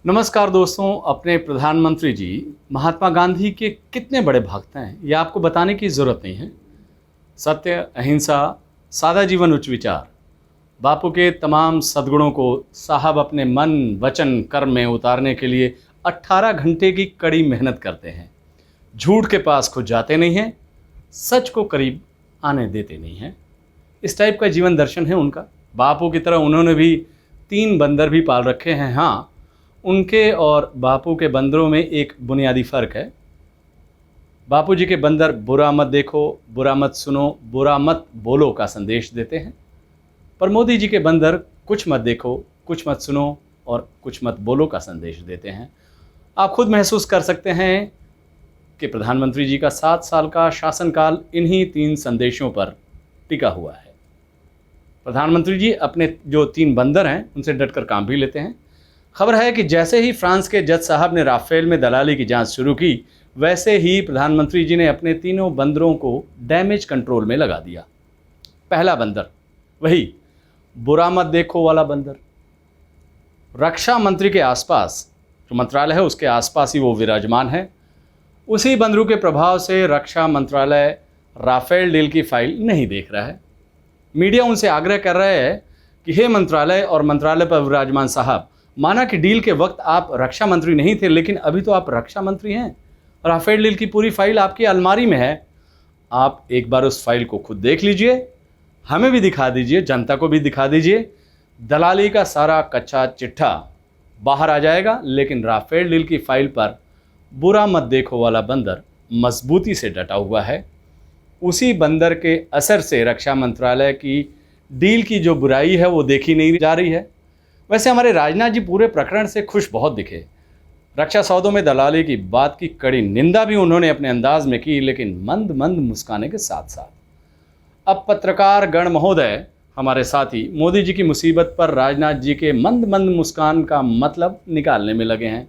नमस्कार दोस्तों। अपने प्रधानमंत्री जी महात्मा गांधी के कितने बड़े भक्त हैं ये आपको बताने की ज़रूरत नहीं है। सत्य, अहिंसा, सादा जीवन, उच्च विचार, बापू के तमाम सद्गुणों को साहब अपने मन, वचन, कर्म में उतारने के लिए 18 घंटे की कड़ी मेहनत करते हैं। झूठ के पास खुद जाते नहीं हैं, सच को करीब आने देते नहीं हैं। इस टाइप का जीवन दर्शन है उनका। बापू की तरह उन्होंने भी 3 बंदर भी पाल रखे हैं। हाँ, उनके और बापू के बंदरों में एक बुनियादी फ़र्क है। बापू जी के बंदर बुरा मत देखो, बुरा मत सुनो, बुरा मत बोलो का संदेश देते हैं, पर मोदी जी के बंदर कुछ मत देखो, कुछ मत सुनो और कुछ मत बोलो का संदेश देते हैं। आप खुद महसूस कर सकते हैं कि प्रधानमंत्री जी का 7 साल का शासनकाल इन्हीं 3 संदेशों पर टिका हुआ है। प्रधानमंत्री जी अपने जो 3 बंदर हैं उनसे डटकर काम भी लेते हैं। खबर है कि जैसे ही फ्रांस के जज साहब ने राफेल में दलाली की जांच शुरू की, वैसे ही प्रधानमंत्री जी ने अपने तीनों बंदरों को डैमेज कंट्रोल में लगा दिया। पहला बंदर वही बुरा मत देखो वाला बंदर, रक्षा मंत्री के आसपास, जो मंत्रालय है उसके आसपास ही वो विराजमान है। उसी बंदरों के प्रभाव से रक्षा मंत्रालय राफेल डील की फाइल नहीं देख रहा है। मीडिया उनसे आग्रह कर रहा है कि हे मंत्रालय और मंत्रालय पर विराजमान साहब, माना कि डील के वक्त आप रक्षा मंत्री नहीं थे, लेकिन अभी तो आप रक्षा मंत्री हैं। राफेल डील की पूरी फाइल आपकी अलमारी में है। आप एक बार उस फाइल को खुद देख लीजिए, हमें भी दिखा दीजिए, जनता को भी दिखा दीजिए। दलाली का सारा कच्चा चिट्ठा बाहर आ जाएगा, लेकिन राफेल डील की फाइल पर बुरा मत देखो वाला बंदर मजबूती से डटा हुआ है। उसी बंदर के असर से रक्षा मंत्रालय की डील की जो बुराई है वो देखी नहीं जा रही है। वैसे हमारे राजनाथ जी पूरे प्रकरण से खुश बहुत दिखे। रक्षा सौदों में दलाली की बात की कड़ी निंदा भी उन्होंने अपने अंदाज में की, लेकिन मंद मंद मुस्काने के साथ साथ। अब पत्रकार गण महोदय, हमारे साथी, मोदी जी की मुसीबत पर राजनाथ जी के मंद मंद मुस्कान का मतलब निकालने में लगे हैं।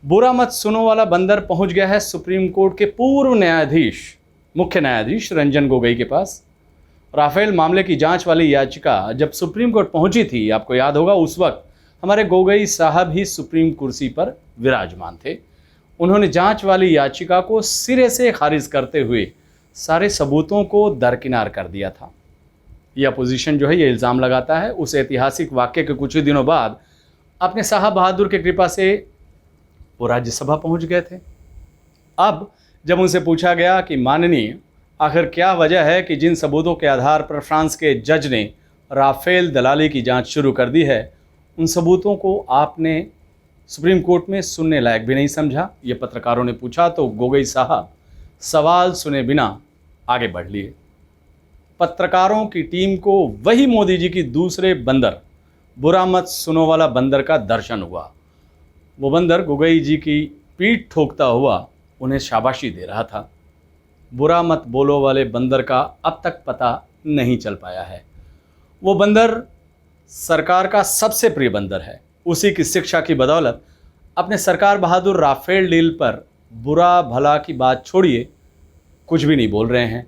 बुरा मत सुनो वाला बंदर पहुंच गया है सुप्रीम कोर्ट के पूर्व न्यायाधीश, मुख्य न्यायाधीश रंजन गोगोई के पास। राफेल मामले की जांच वाली याचिका जब सुप्रीम कोर्ट पहुंची थी, आपको याद होगा, उस वक्त हमारे गोगोई साहब ही सुप्रीम कुर्सी पर विराजमान थे। उन्होंने जांच वाली याचिका को सिरे से खारिज करते हुए सारे सबूतों को दरकिनार कर दिया था। यह अपोजिशन जो है ये इल्ज़ाम लगाता है उस ऐतिहासिक वाक्य के कुछ ही दिनों बाद अपने साहब बहादुर की कृपा से वो राज्यसभा पहुंच गए थे। अब जब उनसे पूछा गया कि माननीय, आखिर क्या वजह है कि जिन सबूतों के आधार पर फ्रांस के जज ने राफेल दलाली की जांच शुरू कर दी है, उन सबूतों को आपने सुप्रीम कोर्ट में सुनने लायक भी नहीं समझा, ये पत्रकारों ने पूछा, तो गोगोई साहब सवाल सुने बिना आगे बढ़ लिए। पत्रकारों की टीम को वही मोदी जी की दूसरे बंदर, बुरा मत सुनो वाला बंदर का दर्शन हुआ। वो बंदर गोगोई जी की पीठ ठोकता हुआ उन्हें शाबाशी दे रहा था। बुरा मत बोलो वाले बंदर का अब तक पता नहीं चल पाया है। वो बंदर सरकार का सबसे प्रिय बंदर है। उसी की शिक्षा की बदौलत अपने सरकार बहादुर राफेल डील पर बुरा भला की बात छोड़िए, कुछ भी नहीं बोल रहे हैं।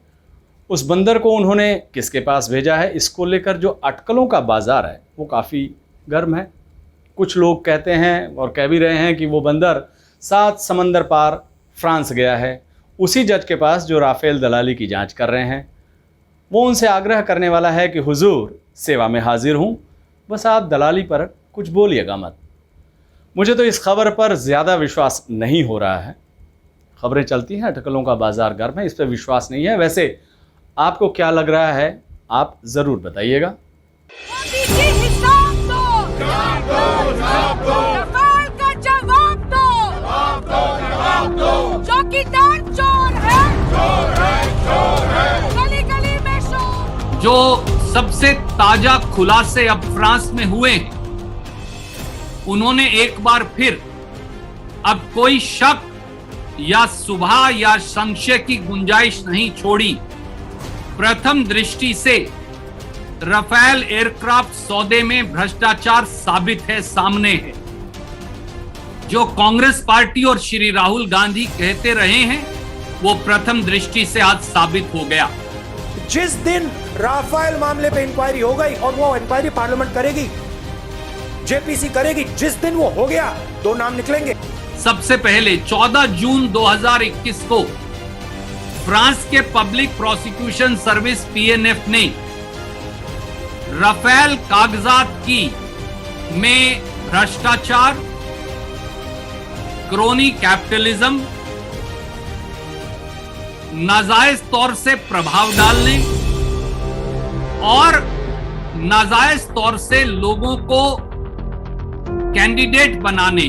उस बंदर को उन्होंने किसके पास भेजा है, इसको लेकर जो अटकलों का बाजार है वो काफ़ी गर्म है। कुछ लोग कहते हैं और कह भी रहे हैं कि वो बंदर 7 समंदर पार फ्रांस गया है, उसी जज के पास जो राफेल दलाली की जांच कर रहे हैं। वो उनसे आग्रह करने वाला है कि हुजूर, सेवा में हाजिर हूं, बस आप दलाली पर कुछ बोलिएगा मत। मुझे तो इस खबर पर ज़्यादा विश्वास नहीं हो रहा है। खबरें चलती हैं, अटकलों का बाजार गर्म है, इस पर विश्वास नहीं है। वैसे आपको क्या लग रहा है, आप ज़रूर बताइएगा। जो सबसे ताजा खुलासे अब फ्रांस में हुए हैं, उन्होंने एक बार फिर अब कोई शक या सुबह या संशय की गुंजाइश नहीं छोड़ी। प्रथम दृष्टि से राफेल एयरक्राफ्ट सौदे में भ्रष्टाचार साबित है, सामने है। जो कांग्रेस पार्टी और श्री राहुल गांधी कहते रहे हैं, वो प्रथम दृष्टि से आज साबित हो गया। जिस दिन राफेल मामले पे इंक्वायरी हो गई और वो इंक्वायरी पार्लियामेंट करेगी, जेपीसी करेगी। जिस दिन वो हो गया 2 नाम निकलेंगे। सबसे पहले 14 जून 2021 को फ्रांस के पब्लिक प्रोसिक्यूशन सर्विस पीएनएफ ने राफेल कागजात की में भ्रष्टाचार, क्रोनी कैपिटलिज्म, नाजायज तौर से प्रभाव डालने और नाजायज तौर से लोगों को कैंडिडेट बनाने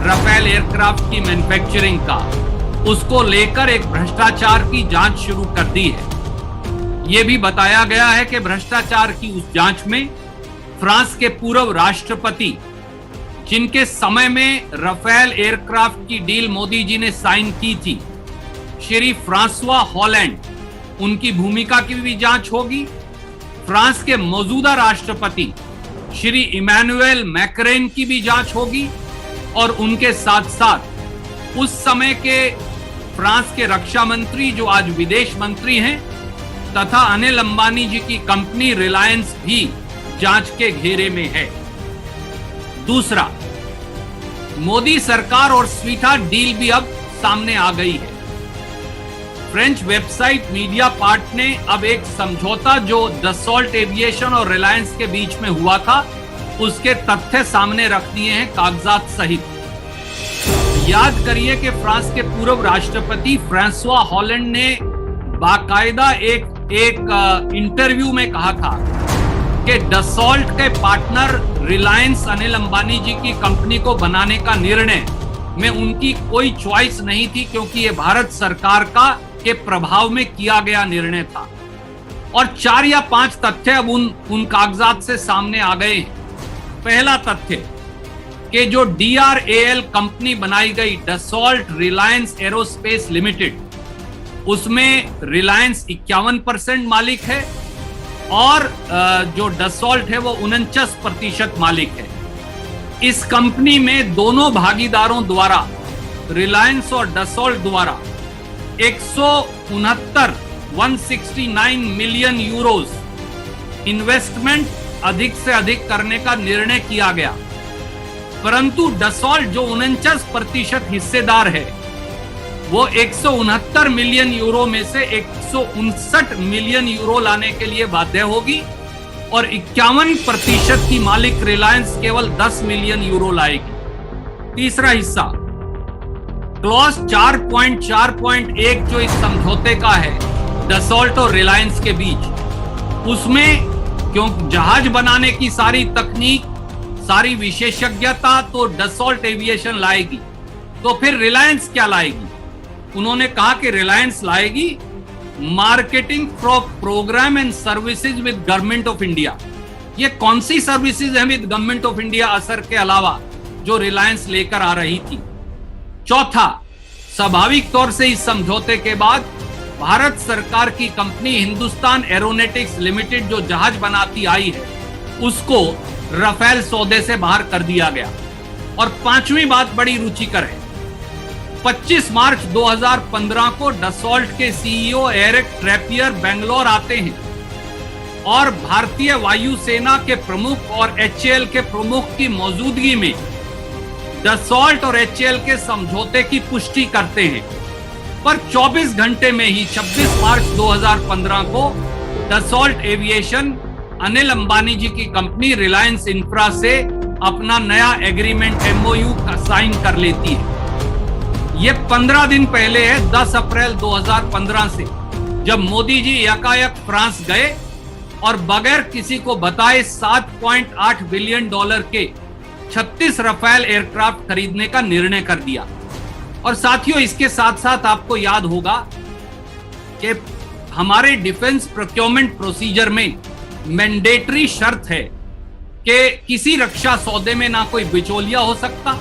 राफेल एयरक्राफ्ट की मैन्युफैक्चरिंग का, उसको लेकर एक भ्रष्टाचार की जांच शुरू कर दी है। यह भी बताया गया है कि भ्रष्टाचार की उस जांच में फ्रांस के पूर्व राष्ट्रपति, जिनके समय में राफेल एयरक्राफ्ट की डील मोदी जी ने साइन की थी, श्री फ्रांसवा हॉलैंड, उनकी भूमिका की भी जांच होगी। फ्रांस के मौजूदा राष्ट्रपति श्री इमैनुएल मैक्रोन की भी जांच होगी और उनके साथ साथ उस समय के फ्रांस के रक्षा मंत्री, जो आज विदेश मंत्री हैं, तथा अनिल अंबानी जी की कंपनी रिलायंस भी जांच के घेरे में है। दूसरा, मोदी सरकार और स्वीटा डील भी अब सामने आ गई है। फ्रेंच वेबसाइट मीडिया पार्ट ने अब एक समझौता जो दसॉल्ट एविएशन और रिलायंस के बीच में हुआ था, उसके तथ्य सामने रख दिए हैं कागजात सहित। याद करिए कि फ्रांस के पूर्व राष्ट्रपति फ्रांसवा हॉलैंड ने बाकायदा एक इंटरव्यू में कहा था कि दसॉल्ट के पार्टनर रिलायंस अनिल अंबानी जी की कंपनी को बनाने का निर्णय में उनकी कोई चॉइस नहीं थी, क्योंकि ये भारत सरकार के प्रभाव में किया गया निर्णय था। और 4 या 5 तथ्य अब उन कागजात से सामने आ गए हैं। पहला तथ्य कि जो DRAL कंपनी बनाई गई, दसॉल्ट रिलायंस एरोस्पेस लिमिटेड, उसमें रिलायंस 51% मालिक है और जो दसॉल्ट है वो 49% मालिक है। इस कंपनी में दोनों भागीदारों द्वारा, रिलायंस और दसॉल्ट द्वारा 169 मिलियन यूरोस इन्वेस्टमेंट अधिक से अधिक करने का निर्णय किया गया, परंतु दसॉल्ट जो 49% हिस्सेदार है, वो 169 मिलियन यूरो में से 159 मिलियन यूरो लाने के लिए बाध्य होगी और 51% की मालिक रिलायंस केवल 10 मिलियन यूरो लाएगी। तीसरा हिस्सा, क्लॉज 4.4.1 जो इस समझौते का है दसॉल्ट और रिलायंस के बीच, उसमें क्योंकि जहाज बनाने की सारी तकनीक, सारी विशेषज्ञता तो दसॉल्ट एविएशन लाएगी, तो फिर रिलायंस क्या लाएगी? उन्होंने कहा कि रिलायंस लाएगी marketing program and services with government of India. ये कौन सी सर्विसेज है विद गवर्नमेंट ऑफ इंडिया असर के अलावा जो रिलायंस लेकर आ रही थी? चौथा, स्वाभाविक तौर से इस समझौते के बाद भारत सरकार की कंपनी हिंदुस्तान एरोनॉटिक्स लिमिटेड जो जहाज बनाती आई है, उसको राफेल सौदे से बाहर कर दिया गया। और पांचवी बात बड़ी रुचिकर है, 25 मार्च 2015 को दसॉल्ट के सीईओ एरिक ट्रैपियर बेंगलोर आते हैं और भारतीय वायुसेना के प्रमुख और HAL के प्रमुख की मौजूदगी में दसॉल्ट और HAL के समझौते की पुष्टि करते हैं। पर 24 घंटे में ही 26 मार्च 2015 को दसॉल्ट एविएशन अनिल अंबानी जी की कंपनी रिलायंस इंफ्रा से अपना नया एग्रीमेंट MOU का साइन कर लेती है। ये 15 दिन पहले है, 10 अप्रैल 2015 से, जब मोदी जी यकायक फ्रांस गए और बगैर किसी को बताए $7.8 बिलियन के 36 राफेल एयरक्राफ्ट खरीदने का निर्णय कर दिया। और साथियों, इसके साथ साथ आपको याद होगा कि हमारे डिफेंस प्रोक्योरमेंट प्रोसीजर में मैंडेटरी शर्त है कि किसी रक्षा सौदे में ना कोई बिचौलिया हो सकता,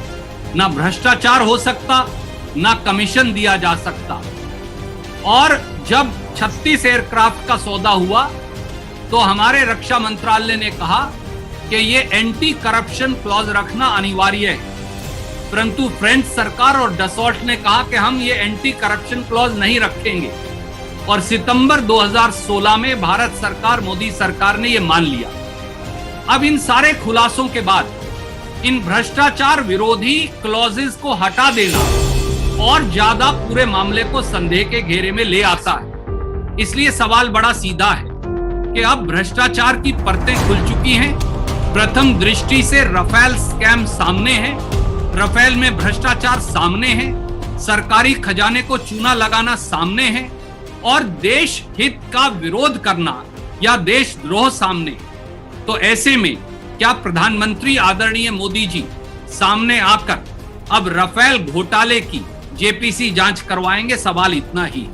ना भ्रष्टाचार हो सकता, ना कमीशन दिया जा सकता। और जब 36 एयरक्राफ्ट का सौदा हुआ तो हमारे रक्षा मंत्रालय ने कहा कि ये एंटी करप्शन क्लॉज रखना अनिवार्य है, परंतु फ्रेंच सरकार और दसॉल्ट ने कहा कि हम ये एंटी करप्शन क्लॉज नहीं रखेंगे। और सितंबर 2016 में भारत सरकार, मोदी सरकार ने ये मान लिया। अब इन सारे खुलासों के बाद इन भ्रष्टाचार विरोधी क्लॉजेस को हटा देना और ज्यादा पूरे मामले को संदेह के घेरे में ले आता है। इसलिए सवाल बड़ा सीधा है कि अब भ्रष्टाचार की परतें खुल चुकी हैं। प्रथम दृष्टि से राफेल स्कैम सामने है, राफेल में भ्रष्टाचार सामने है, सरकारी खजाने को चूना लगाना सामने है और देश हित का विरोध करना या देशद्रोह सामने। तो ऐसे में क्या प्रधानमंत्री आदरणीय मोदी जी सामने आकर अब राफेल घोटाले की जेपीसी जांच करवाएंगे? सवाल इतना ही।